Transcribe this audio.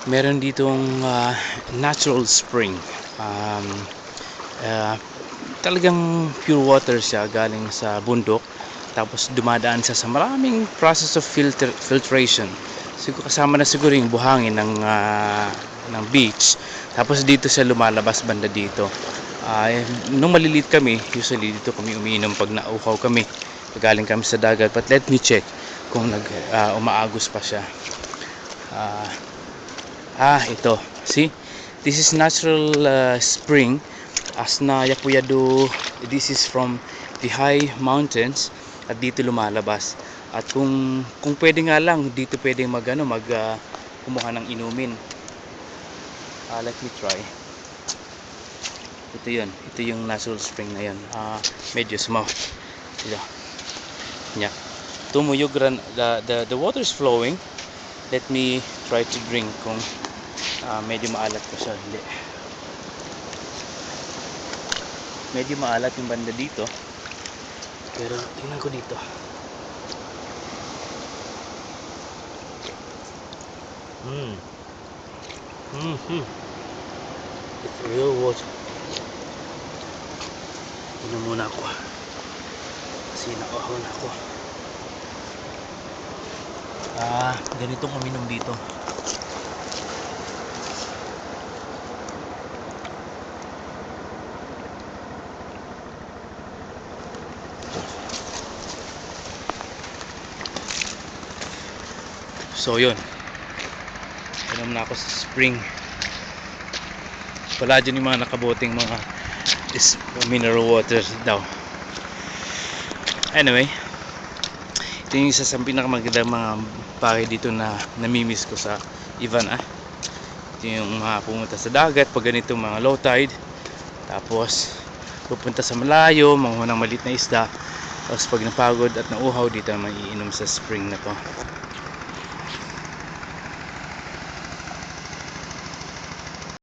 Meron ditong natural spring. um, uh, Talagang pure water siya, galing sa bundok, tapos dumadaan siya sa maraming process of filtration. Siguro kasama na siguro yung buhangin ng beach, tapos dito siya lumalabas banda dito. Nung maliliit kami, usually dito kami umiinom pag nauhaw kami, galing kami sa dagat. But let me check kung umaagos pa siya. Ito, see, this is natural spring Asna Yapuyado. This is from the high mountains, at dito lumalabas. At kung pwede nga lang dito pwedeng kumuha ng inumin. Let me try. Ito yung natural spring na yan. Medyo small. Ito. Yeah. Tumuyog the water is flowing. Let me try to drink kung medyo maalat pa siya. Hindi. Medyo maalat yung banda dito, pero tingnan ko dito. It's real water. Inom muna ako kasi nauhaw na ako. Ganitong uminom dito. So yun, inom na ako sa spring. Wala dyan yung mga nakaboting mga mineral water daw. Anyway, ito yung isa sa pinakamagandang mga bagay dito na namimiss ko sa Ivan. Ito yung pumunta sa dagat pag ganito mga low tide, tapos pupunta sa malayo, manguha ng maliit na isda, tapos pag napagod at nauhaw, dito naman iinom sa spring na to.